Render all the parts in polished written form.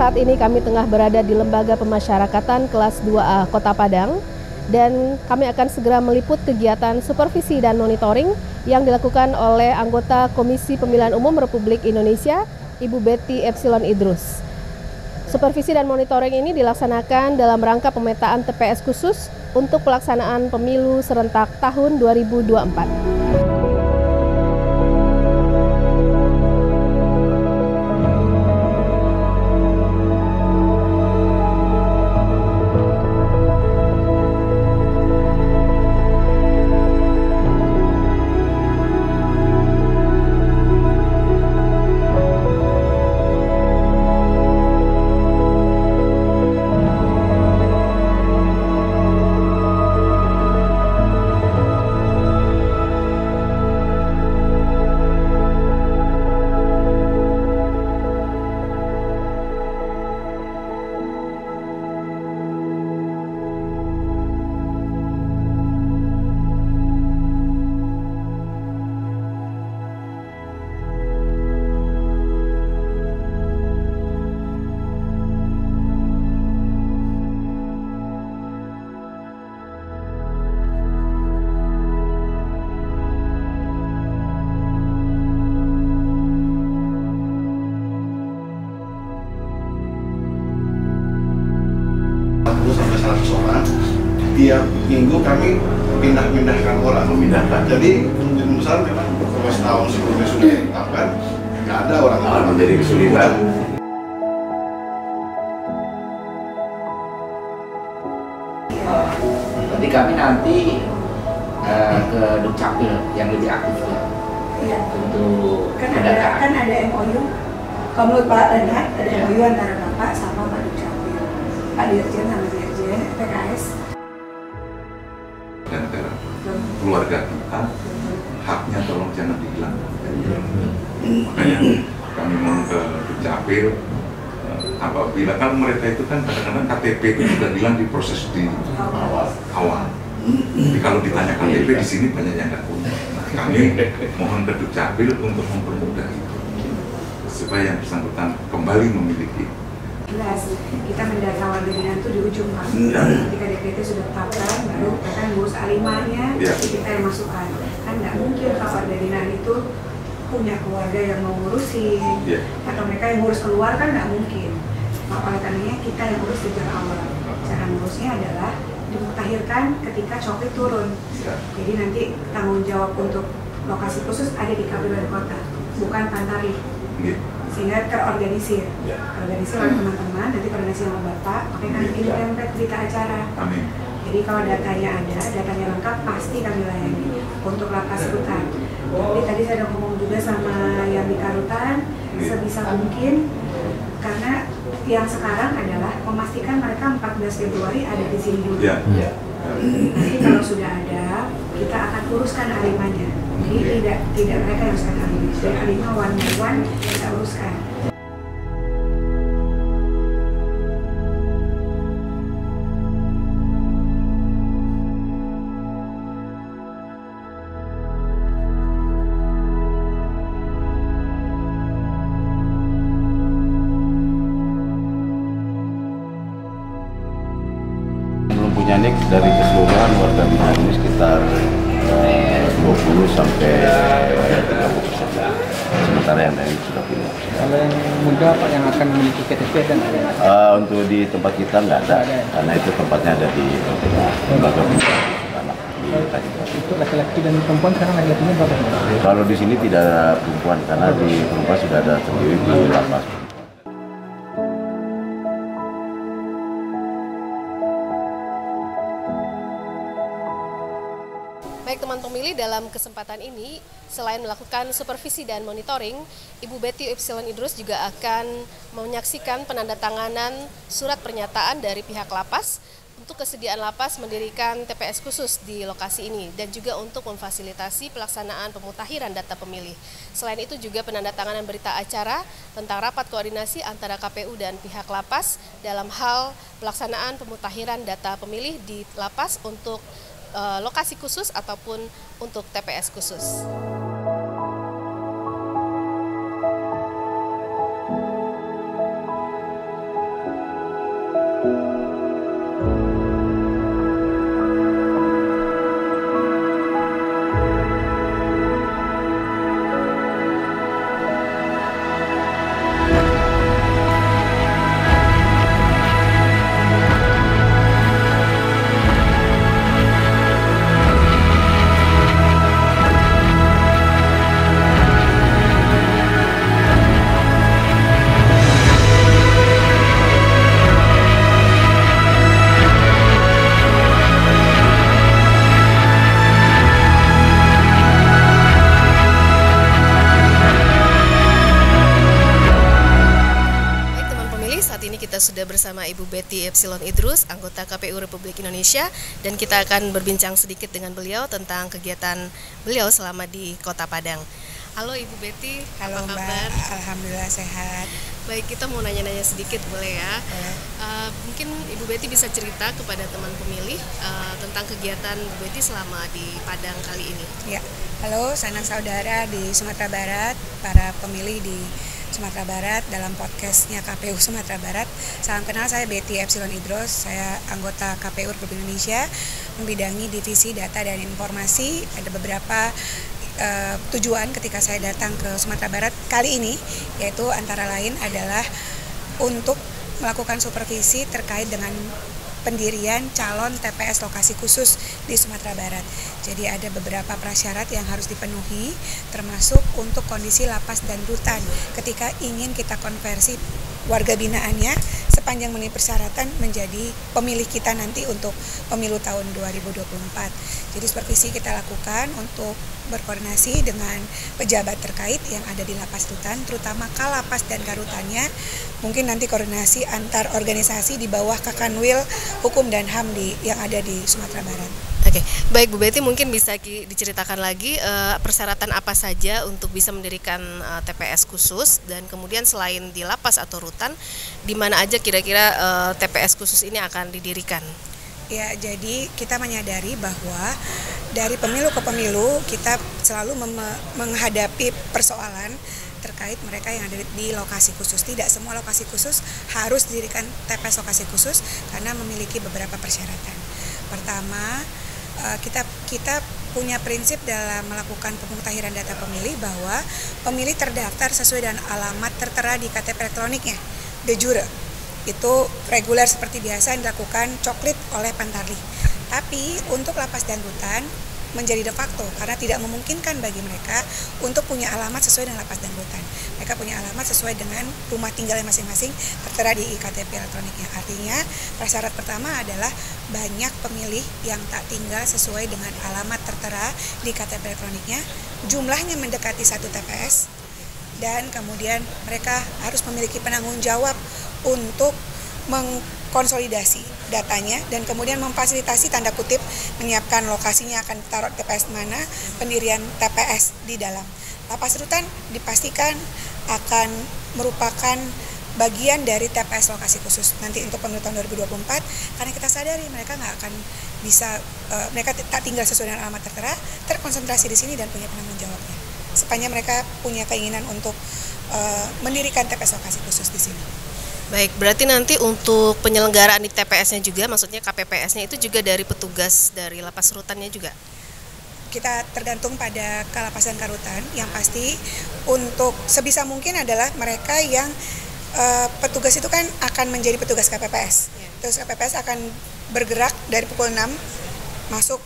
saat ini kami tengah berada di Lembaga Pemasyarakatan kelas 2A Kota Padang dan kami akan segera meliput kegiatan supervisi dan monitoring yang dilakukan oleh anggota Komisi Pemilihan Umum Republik Indonesia, Ibu Betty Epsilon Idrus. Supervisi dan monitoring ini dilaksanakan dalam rangka pemetaan TPS khusus untuk pelaksanaan pemilu serentak tahun 2024. Sampai 100 orang, tiap minggu kami pindah-pindahkan orang. Jadi kemungkinan besar memang setahun sebelumnya sudah ditetapkan, nggak ada orang menjadi kesulitan. Jadi kami nanti ke Dukcapil yang lebih aktif ya. Iya. Untuk kan ada MOU. Kalau menurut Pak Renhat ada MOU antara Bapak sama Pak Dukcapil, Pak Dirjen sama Dirjen PKS. Dan keluarga kita haknya tolong jangan dihilangkan. Makanya kami mau ke Dukcapil. Apabila kan mereka itu kan kadang-kadang KTP itu sudah hilang di proses di awal. Tapi kalau ditanya KTP di sini banyak yang nggak punya. Nah, kami mohon ke Dukcapil untuk mempermudah itu supaya yang bersangkutan kembali memiliki. Jelas, kita mendata warga binaan itu di ujung Pak. Ketika DPT sudah tetapkan, baru kan ngurus A5-nya, kita yang masukkan. Kan nggak mungkin kalau warga binaan itu punya keluarga yang mau ngurusin, atau mereka yang ngurus keluar kan nggak mungkin. Nah, oleh karenanya kita yang ngurus sejak awal. Cara ngurusnya adalah dimuktahirkan ketika coklit turun. Jadi nanti tanggung jawab untuk lokasi khusus ada di Kabupaten Kota, bukan Pantari. Sehingga terorganisir, organisir oleh teman-teman, nanti koordinasi sama Bapak, makanya kami implement berita acara. Amin. Jadi kalau datanya ada, datanya lengkap, pasti kami layani untuk lapas rutan. Jadi tadi saya udah ngomong juga sama yang di Karutan, sebisa mungkin, karena yang sekarang adalah memastikan mereka 14 Februari ada di sini dulu. Nanti kalau sudah ada, kita akan uruskan A5-nya. Jadi tidak mereka yang uruskan A5. Jadi A5 one by one kita uruskan. Belum punya nik dari keseluruhan warga binaan ini sekitar 20 sampai 30%. Sementara yang lain sudah punya. Kalau yang muda Pak yang akan memiliki KTP dan untuk di tempat kita nggak ada, karena itu tempatnya ada di lembaga pendidikan anak di Tanjung. Itu laki-laki dan perempuan sekarang laki-lakinya berapa? Kalau di sini tidak ada perempuan, karena di perempuan sudah ada sendiri di lapas. Baik teman pemilih, dalam kesempatan ini selain melakukan supervisi dan monitoring, Ibu Betty Epsilon Idrus juga akan menyaksikan penandatanganan surat pernyataan dari pihak lapas untuk kesediaan lapas mendirikan TPS khusus di lokasi ini dan juga untuk memfasilitasi pelaksanaan pemutahiran data pemilih. Selain itu juga penandatanganan berita acara tentang rapat koordinasi antara KPU dan pihak lapas dalam hal pelaksanaan pemutahiran data pemilih di lapas untuk lokasi khusus ataupun untuk TPS khusus. sudah bersama Ibu Betty Epsilon Idrus, anggota KPU Republik Indonesia, dan kita akan berbincang sedikit dengan beliau tentang kegiatan beliau selama di Kota Padang. Halo Ibu Betty, Halo apa Mbak, kabar? Alhamdulillah sehat. Baik, kita mau nanya-nanya sedikit boleh ya? Mungkin Ibu Betty bisa cerita kepada teman pemilih tentang kegiatan Ibu Betty selama di Padang kali ini. Ya, halo sanak saudara di Sumatera Barat, para pemilih di Sumatera Barat dalam podcastnya KPU Sumatera Barat. Salam kenal, saya Betty Epsilon Idrus, saya anggota KPU Republik Indonesia, membidangi divisi data dan informasi. Ada beberapa tujuan ketika saya datang ke Sumatera Barat kali ini, yaitu antara lain adalah untuk melakukan supervisi terkait dengan pendirian calon TPS lokasi khusus di Sumatera Barat. Jadi ada beberapa prasyarat yang harus dipenuhi, termasuk untuk kondisi lapas dan rutan ketika ingin kita konversi warga binaannya sepanjang memenuhi persyaratan menjadi pemilih kita nanti untuk pemilu tahun 2024. Jadi supervisi kita lakukan untuk berkoordinasi dengan pejabat terkait yang ada di lapas rutan, terutama Kalapas dan Karutannya. Mungkin nanti koordinasi antar organisasi di bawah Kakanwil Hukum dan HAM yang ada di Sumatera Barat. Oke, baik Bu Betty, mungkin bisa diceritakan lagi persyaratan apa saja untuk bisa mendirikan TPS khusus, dan kemudian selain di lapas atau rutan, di mana aja kira-kira TPS khusus ini akan didirikan? Ya, jadi kita menyadari bahwa dari pemilu ke pemilu kita selalu menghadapi persoalan terkait mereka yang ada di lokasi khusus. Tidak semua lokasi khusus harus didirikan TPS lokasi khusus karena memiliki beberapa persyaratan. Pertama, kita punya prinsip dalam melakukan pemutahiran data pemilih bahwa pemilih terdaftar sesuai dengan alamat tertera di KTP elektroniknya, de jure. Itu reguler seperti biasa yang dilakukan coklit oleh Pantarlih. Tapi untuk lapas dan rutan menjadi de facto karena tidak memungkinkan bagi mereka untuk punya alamat sesuai dengan lapas dan rutan. Mereka punya alamat sesuai dengan rumah tinggalnya masing-masing tertera di KTP elektroniknya. Artinya prasyarat pertama adalah banyak pemilih yang tak tinggal sesuai dengan alamat tertera di KTP elektroniknya, jumlahnya mendekati 1 TPS, dan kemudian mereka harus memiliki penanggung jawab untuk mengkonsolidasi datanya dan kemudian memfasilitasi tanda kutip menyiapkan lokasinya akan taruh TPS mana, pendirian TPS di dalam. Lapas rutan dipastikan akan merupakan bagian dari TPS lokasi khusus nanti untuk pemilu tahun 2024 karena kita sadari mereka nggak akan bisa, mereka tak tinggal sesuai dengan alamat tertera, terkonsentrasi di sini dan punya penanggung jawabnya. Sepanjang mereka punya keinginan untuk mendirikan TPS lokasi khusus di sini. Baik, berarti nanti untuk penyelenggaraan di TPS-nya juga, maksudnya KPPS-nya itu juga dari petugas dari lapas rutannya juga? Kita tergantung pada Kalapas dan Karutan. Yang pasti untuk sebisa mungkin adalah mereka yang petugas itu kan akan menjadi petugas KPPS. Terus KPPS akan bergerak dari pukul 6 masuk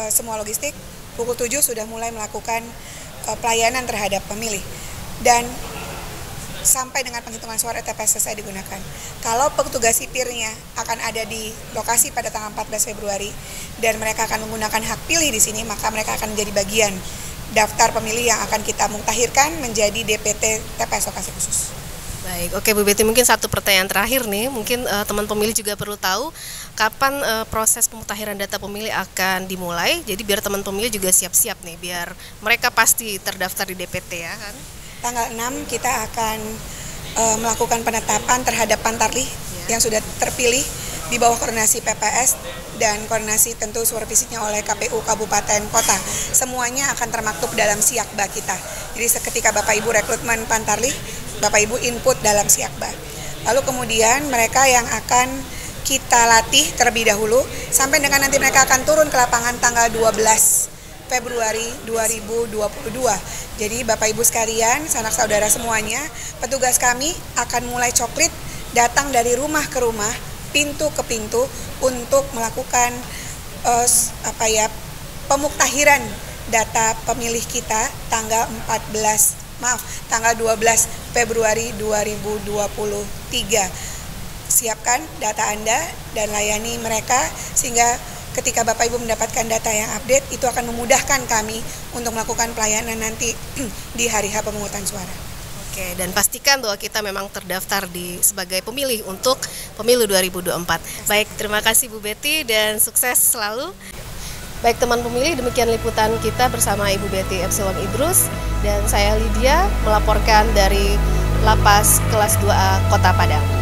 semua logistik, pukul 7 sudah mulai melakukan pelayanan terhadap pemilih. Dan sampai dengan penghitungan suara TPS selesai digunakan. Kalau petugas sipirnya akan ada di lokasi pada tanggal 14 Februari dan mereka akan menggunakan hak pilih di sini, maka mereka akan menjadi bagian daftar pemilih yang akan kita mutakhirkan menjadi DPT TPS lokasi khusus. Baik, oke Bu Betty, mungkin satu pertanyaan terakhir nih, mungkin teman pemilih juga perlu tahu kapan proses pemutakhiran data pemilih akan dimulai, jadi biar teman pemilih juga siap-siap nih, biar mereka pasti terdaftar di DPT ya kan? Tanggal 6 kita akan melakukan penetapan terhadap Pantarlih yang sudah terpilih di bawah koordinasi PPS dan koordinasi tentu supervisinya oleh KPU Kabupaten Kota. Semuanya akan termaktub dalam siakba kita. Jadi ketika Bapak Ibu rekrutmen Pantarlih, Bapak Ibu input dalam siakba. Lalu kemudian mereka yang akan kita latih terlebih dahulu sampai dengan nanti mereka akan turun ke lapangan tanggal 12 Februari 2022. Jadi Bapak Ibu sekalian, sanak saudara semuanya, petugas kami akan mulai coklit datang dari rumah ke rumah, pintu ke pintu untuk melakukan pemuktahiran data pemilih kita tanggal 12 Februari 2023. Siapkan data Anda dan layani mereka sehingga ketika Bapak Ibu mendapatkan data yang update, itu akan memudahkan kami untuk melakukan pelayanan nanti di hari H pemungutan suara. Oke, dan pastikan bahwa kita memang terdaftar sebagai pemilih untuk pemilu 2024. Baik, terima kasih Bu Betty dan sukses selalu. Baik teman pemilih, demikian liputan kita bersama Ibu Betty Epsilon Idrus dan saya Lydia melaporkan dari Lapas Kelas 2A Kota Padang.